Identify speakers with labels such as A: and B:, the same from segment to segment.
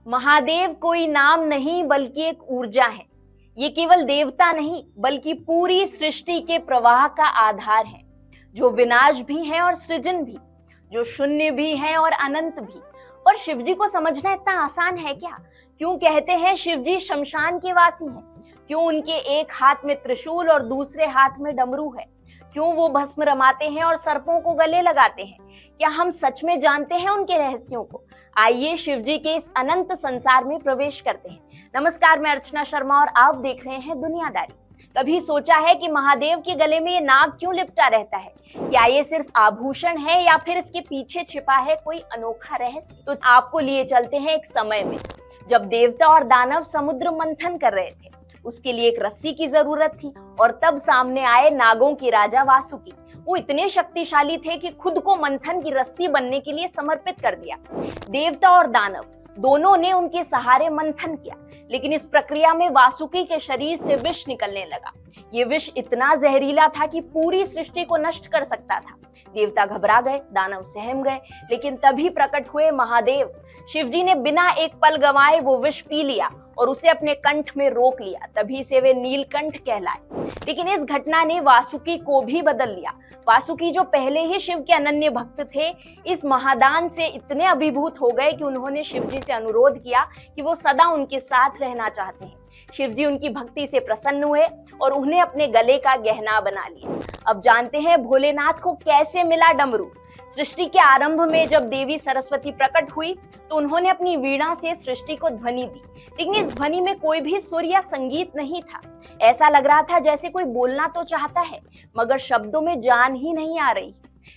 A: महादेव कोई नाम नहीं बल्कि एक ऊर्जा है। ये केवल देवता नहीं बल्कि पूरी सृष्टि के प्रवाह का आधार है, जो विनाश भी है और सृजन भी, जो शून्य भी है और अनंत भी। और शिवजी को समझना इतना आसान है क्या? क्यों कहते हैं शिवजी शमशान के वासी हैं? क्यों उनके एक हाथ में त्रिशूल और दूसरे हाथ में डमरू है? क्यों वो भस्म रमाते हैं और सर्पों को गले लगाते हैं? क्या हम सच में जानते हैं उनके रहस्यों को? आइए शिवजी के इस अनंत संसार में प्रवेश करते हैं। नमस्कार, मैं अर्चना शर्मा और आप देख रहे हैं दुनियादारी। कभी सोचा है कि महादेव के गले में ये नाग क्यों लिपटा रहता है? क्या ये सिर्फ आभूषण है या फिर इसके पीछे छिपा है कोई अनोखा रहस्य? तो आपको लिए चलते हैं एक समय में, जब देवता और दानव समुद्र मंथन कर रहे थे। उसके लिए एक रस्सी की जरूरत थी और तब सामने आए नागों के राजा वासुकी। वो इतने शक्तिशाली थे कि खुद को मंथन की रस्सी बनने के लिए समर्पित कर दिया। देवता और दानव दोनों ने उनके सहारे मंथन किया, लेकिन इस प्रक्रिया में वासुकी के शरीर से विष निकलने लगा। ये विष इतना जहरीला था कि पूरी सृष्टि को नष्ट कर सकता था। देवता घबरा गए, दानव सहम गए, लेकिन तभी प्रकट हुए महादेव। शिवजी ने बिना एक पल गंवाए वो विष पी लिया और उसे अपने कंठ में रोक लिया। तभी से वे नीलकंठ कहलाए। लेकिन इस घटना ने वासुकी को भी बदल दिया। वासुकी, जो पहले ही शिव के अनन्य भक्त थे, इस महादान से इतने अभिभूत हो गए कि उन्होंने शिवजी से अनुरोध किया कि वो सदा उनके साथ रहना चाहते हैं। शिवजी उनकी भक्ति से प्रसन्न हुए और उन्हें अपने गले का गहना बना लिया। अब जानते हैं भोलेनाथ को कैसे मिला डमरू। सृष्टि के आरंभ में जब देवी सरस्वती प्रकट हुई तो उन्होंने अपनी वीणा से सृष्टि को ध्वनि दी, लेकिन इस ध्वनि में कोई भी सुर या संगीत नहीं था। ऐसा लग रहा था जैसे कोई बोलना तो चाहता है मगर शब्दों में जान ही नहीं आ रही।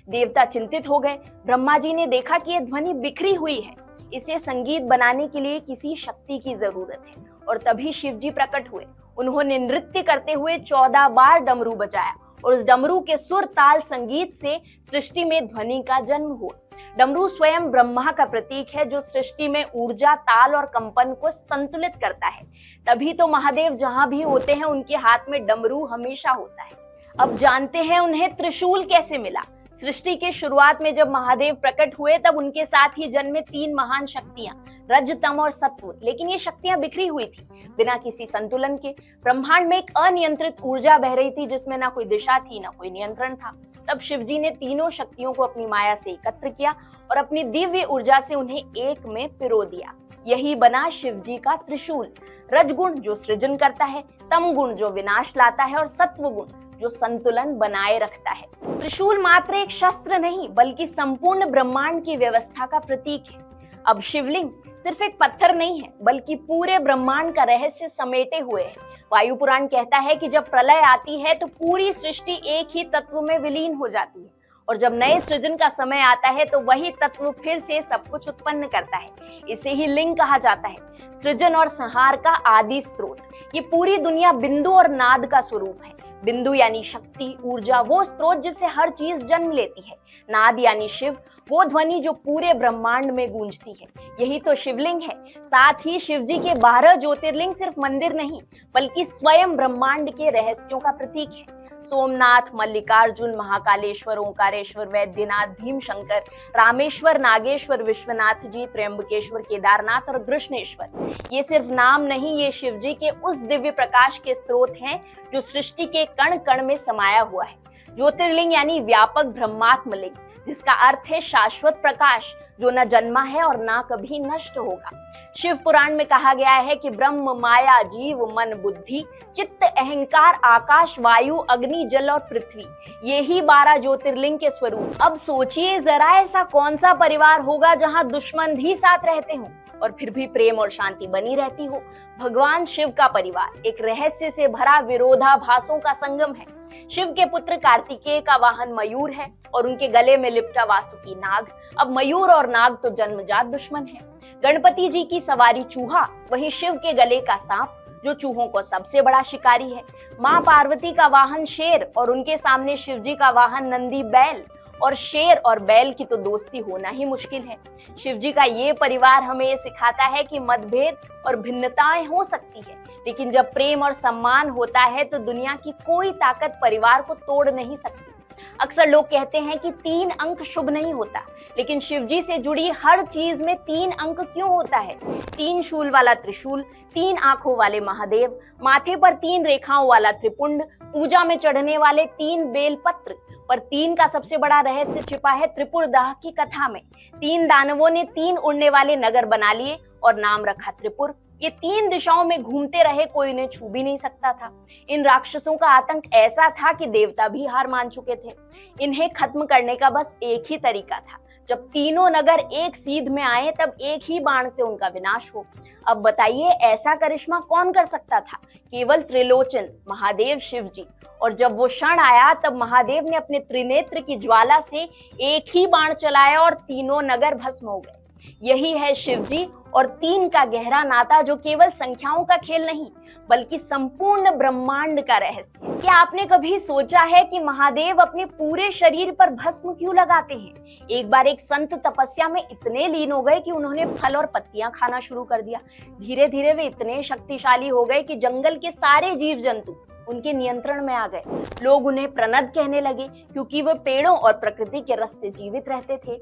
A: देवता चिंतित हो गए। ब्रह्मा जी ने देखा कि यह ध्वनि बिखरी हुई है, इसे संगीत बनाने के लिए किसी शक्ति की जरूरत है। और तभी शिवजी प्रकट हुए। उन्होंने नृत्य करते हुए 14 बार डमरू बजाया और उस डमरू के सुर ताल संगीत से सृष्टि में ध्वनि का जन्म हुआ। डमरू स्वयं ब्रह्मा का प्रतीक है, जो सृष्टि में ऊर्जा, ताल और कंपन को संतुलित करता है। तभी तो महादेव जहां भी होते हैं उनके हाथ में डमरू हमेशा होता है। अब जानते हैं उन्हें त्रिशूल कैसे मिला। सृष्टि के शुरुआत में जब महादेव प्रकट हुए तब उनके साथ ही जन्मे 3 महान शक्तियां, रज, तम और सत्व। लेकिन ये शक्तियां बिखरी हुई थी, बिना किसी संतुलन के। ब्रह्मांड में एक अनियंत्रित ऊर्जा बह रही थी जिसमें ना कोई दिशा थी, ना कोई नियंत्रण था। तब शिवजी ने तीनों शक्तियों को अपनी माया से एकत्र किया और अपनी दिव्य ऊर्जा से उन्हें एक में पिरो दिया। यही बना शिवजी का त्रिशूल। रजगुण जो सृजन करता है, तम गुण जो विनाश लाता है और सत्व गुण जो संतुलन बनाए रखता है। त्रिशूल मात्र एक शस्त्र नहीं बल्कि संपूर्ण ब्रह्मांड की व्यवस्था का प्रतीक है। अब शिवलिंग सिर्फ एक पत्थर नहीं है बल्कि पूरे ब्रह्मांड का रहस्य समेटे हुए है। वायु पुराण कहता है कि जब प्रलय आती है तो पूरी सृष्टि एक ही तत्व में विलीन हो जाती है, और जब नए सृजन का समय आता है तो वही तत्व फिर से सब कुछ उत्पन्न करता है। इसे ही लिंग कहा जाता है, सृजन और संहार का आदि स्रोत। ये पूरी दुनिया बिंदु और नाद का स्वरूप है। बिंदु यानी शक्ति, ऊर्जा, वो स्रोत जिससे हर चीज जन्म लेती है। नाद यानी शिव, वो ध्वनि जो पूरे ब्रह्मांड में गूंजती है। यही तो शिवलिंग है। साथ ही शिवजी के 12 ज्योतिर्लिंग सिर्फ मंदिर नहीं बल्कि स्वयं ब्रह्मांड के रहस्यों का प्रतीक है। सोमनाथ, मल्लिकार्जुन, महाकालेश्वर, ओंकारेश्वर, वैद्यनाथ, भीमशंकर, रामेश्वर, नागेश्वर, विश्वनाथ जी, त्र्यंबकेश्वर, केदारनाथ और कृष्णेश्वर। ये सिर्फ नाम नहीं, ये शिवजी के उस दिव्य प्रकाश के स्रोत हैं जो सृष्टि के कण कण में समाया हुआ है। ज्योतिर्लिंग यानी व्यापक ब्रह्मात्म लिंग, जिसका अर्थ है शाश्वत प्रकाश जो न जन्मा है और ना कभी नष्ट होगा। शिव पुराण में कहा गया है कि ब्रह्म, माया, जीव, मन, बुद्धि, चित्त, अहंकार, आकाश, वायु, अग्नि, जल और पृथ्वी, ये ही 12 ज्योतिर्लिंग के स्वरूप। अब सोचिए जरा, ऐसा कौन सा परिवार होगा जहां दुश्मन भी साथ रहते हों और फिर भी प्रेम और शांति बनी रहती हो। भगवान शिव का परिवार एक रहस्य से भरा विरोधाभासों का संगम है। शिव के पुत्र कार्तिकेय का वाहन मयूर है और उनके गले में लिपटा वासुकी नाग। अब मयूर और नाग तो जन्मजात दुश्मन है। गणपति जी की सवारी चूहा, वहीं शिव के गले का सांप जो चूहों को सबसे बड़ा शिकारी है। माँ पार्वती का वाहन शेर और उनके सामने शिवजी का वाहन नंदी बैल। और शेर और बैल की तो दोस्ती होना ही मुश्किल है। शिवजी का ये परिवार हमें ये सिखाता है कि मतभेद और भिन्नताएं हो सकती है, लेकिन जब प्रेम और सम्मान होता है तो दुनिया की कोई ताकत परिवार को तोड़ नहीं सकती। अक्सर लोग कहते हैं कि 3 अंक शुभ नहीं होता, लेकिन शिव जी से जुड़ी हर चीज में 3 अंक क्यों होता है? 3 शूल वाला त्रिशूल, 3 आंखों वाले महादेव, माथे पर 3 रेखाओं वाला त्रिपुंड, पूजा में चढ़ने वाले 3 बेलपत्र, पर 3 का सबसे बड़ा रहस्य छिपा है त्रिपुरदाह की कथा में। 3 दानवों ने 3 उड़ने वाले नगर बना लिए और नाम रखा त्रिपुर। ये 3 दिशाओं में घूमते रहे, कोई इन्हें छू भी नहीं सकता था। इन राक्षसों का आतंक ऐसा था कि देवता भी हार मान चुके थे। इन्हें खत्म करने का बस एक ही तरीका था, जब तीनों नगर एक सीध में आए तब एक ही बाण से उनका विनाश हो। अब बताइए ऐसा करिश्मा कौन कर सकता था? केवल त्रिलोचन महादेव शिव जी। और जब वो क्षण आया तब महादेव ने अपने त्रिनेत्र की ज्वाला से एक ही बाण चलाया और तीनों नगर भस्म हो गए। यही है शिव जी और 3 का गहरा नाता, जो केवल संख्याओं का खेल नहीं बल्कि संपूर्ण ब्रह्मांड का रहस्य है। क्या आपने कभी सोचा है कि महादेव अपने पूरे शरीर पर भस्म क्यों लगाते हैं? एक बार एक संत तपस्या में इतने लीन हो गए कि उन्होंने फल और पत्तियां खाना शुरू कर दिया। धीरे धीरे वे इतने शक्तिशाली हो गए कि जंगल के सारे जीव जंतु उनके नियंत्रण में आ गए। लोग उन्हें प्रणद कहने लगे क्योंकि वे पेड़ों और प्रकृति के रस से जीवित रहते थे।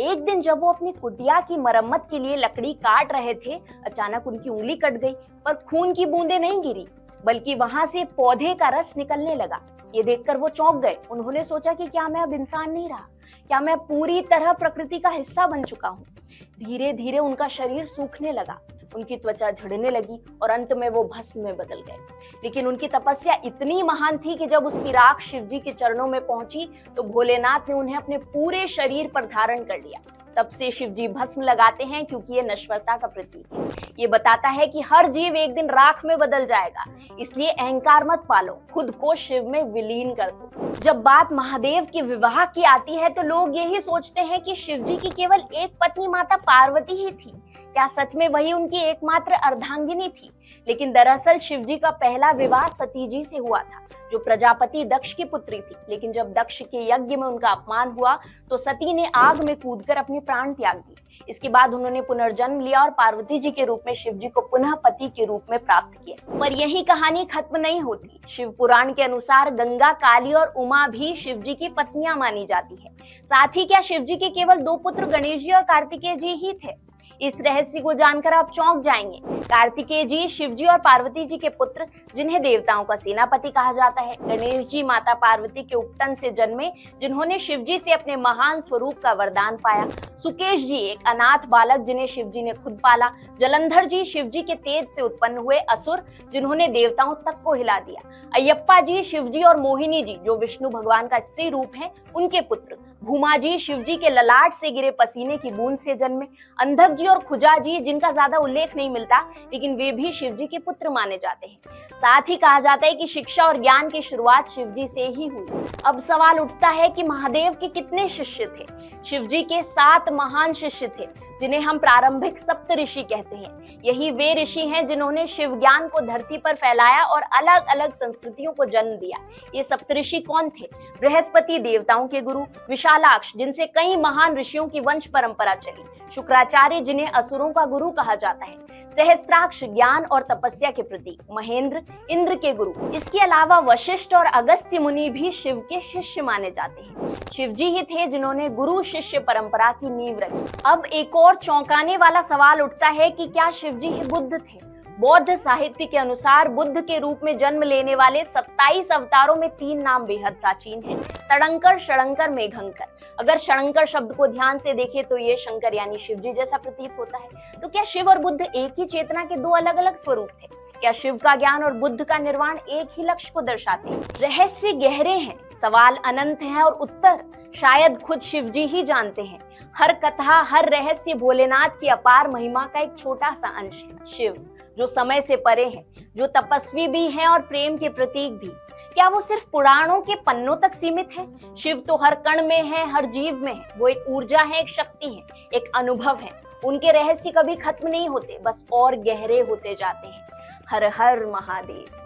A: एक दिन जब वो अपनी कुटिया की मरम्मत के लिए लकड़ी काट रहे थे, अचानक उनकी उंगली कट गई, पर खून की बूंदें नहीं गिरी, बल्कि वहां से पौधे का रस निकलने लगा। ये देखकर वो चौंक गए। उन्होंने सोचा कि क्या मैं अब इंसान नहीं रहा? क्या मैं पूरी तरह प्रकृति का हिस्सा बन चुका हूँ? धीरे धीरे उनका शरीर सूखने लगा, उनकी त्वचा झड़ने लगी और अंत में वो भस्म में बदल गए। लेकिन उनकी तपस्या इतनी महान थी कि जब उसकी राख शिव जी के चरणों में पहुंची तो भोलेनाथ ने उन्हें अपने पूरे शरीर पर धारण कर लिया। तब से शिव जी भस्म लगाते हैं क्योंकि ये नश्वरता का प्रतीक है। ये बताता है कि हर जीव एक दिन राख में बदल जाएगा, इसलिए अहंकार मत पालो, खुद को शिव में विलीन कर दो। जब बात महादेव के विवाह की आती है तो लोग यही सोचते हैं कि शिव जी की केवल एक पत्नी माता पार्वती ही थी। क्या सच में वही उनकी एकमात्र अर्धांगिनी थी? लेकिन दरअसल शिव जी का पहला विवाह सती जी से हुआ था, जो प्रजापति दक्ष की पुत्री थी। लेकिन जब दक्ष के यज्ञ में उनका अपमान हुआ तो सती ने आग में कूदकर अपने प्राण त्याग दिए। इसके बाद उन्होंने पुनर्जन्म लिया और पार्वती जी के रूप में शिव जी को पुनः पति के रूप में प्राप्त किया। पर यही कहानी खत्म नहीं होती। शिव पुराण के अनुसार गंगा, काली और उमा भी शिव जी की पत्नियां मानी जाती है। साथ ही क्या शिव जी के केवल 2 पुत्र गणेश जी और कार्तिकेय जी ही थे? इस रहस्य को जानकर आप चौंक जाएंगे। कार्तिकेय जी शिव जी और पार्वती जी के पुत्र, जिन्हें देवताओं का सेनापति कहा जाता है। गणेश जी माता पार्वती के उपटन से जन्मे, जिन्होंने शिव जी से अपने महान स्वरूप का वरदान पाया। सुकेश जी एक अनाथ बालक, जिन्हें शिव जी ने खुद पाला। जलंधर जी शिव जी के तेज से उत्पन्न हुए असुर, जिन्होंने देवताओं तक को हिला दिया। अयप्पा जी शिव जी और मोहिनी जी, जो विष्णु भगवान का स्त्री रूप है, उनके पुत्र। भूमा जी शिव जी के ललाट से गिरे पसीने की बूंद से जन्मे। अंधक जी और खुजा जी, जिनका ज्यादा उल्लेख नहीं मिलता, लेकिन वे भी शिव जी के पुत्र माने जाते हैं। साथ ही कहा जाता है कि शिक्षा और ज्ञान की शुरुआत शिव जी से ही हुई। अब सवाल उठता है कि महादेव के कितने शिष्य थे? शिव जी के 7 महान शिष्य थे, जिन्हें हम प्रारंभिक सप्त ऋषि कहते हैं। यही वे ऋषि हैं जिन्होंने शिव ज्ञान को धरती पर फैलाया और अलग अलग संस्कृतियों को जन्म दिया। ये सप्तऋषि कौन थे? बृहस्पति देवताओं के गुरु, विशालाक्ष जिनसे कई महान ऋषियों की वंश परंपरा चली, शुक्राचार्य जिन्हें असुरों का गुरु कहा जाता है, सहस्त्राक्ष ज्ञान और तपस्या के प्रतीक, महेंद्र इंद्र के गुरु। इसके अलावा वशिष्ठ और अगस्त्य मुनि भी शिव के शिष्य माने जाते हैं। शिव जी ही थे जिन्होंने गुरु शिष्य परंपरा की नींव रखी। अब एक और चौंकाने वाला सवाल उठता है कि क्या शिव जी ही बुद्ध थे? बौद्ध साहित्य के अनुसार बुद्ध के रूप में जन्म लेने वाले 27 अवतारों में 3 नाम बेहद प्राचीन हैं: तड़ंकर, षडंकर, मेघंकर। अगर षडंकर शब्द को ध्यान से देखें तो ये शंकर यानी शिव जी जैसा प्रतीत होता है। तो क्या शिव और बुद्ध एक ही चेतना के 2 अलग अलग स्वरूप थे? क्या शिव का ज्ञान और बुद्ध का निर्वाण एक ही लक्ष्य को दर्शाते हैं? रहस्य गहरे हैं, सवाल अनंत हैं और उत्तर शायद खुद शिव जी ही जानते हैं। हर कथा, हर रहस्य भोलेनाथ की अपार महिमा का एक छोटा सा अंश है। शिव जो समय से परे हैं, जो तपस्वी भी हैं और प्रेम के प्रतीक भी। क्या वो सिर्फ पुराणों के पन्नों तक सीमित है? शिव तो हर कण में है, हर जीव में है। वो एक ऊर्जा है, एक शक्ति है, एक अनुभव है। उनके रहस्य कभी खत्म नहीं होते, बस और गहरे होते जाते हैं। हर हर महादेव।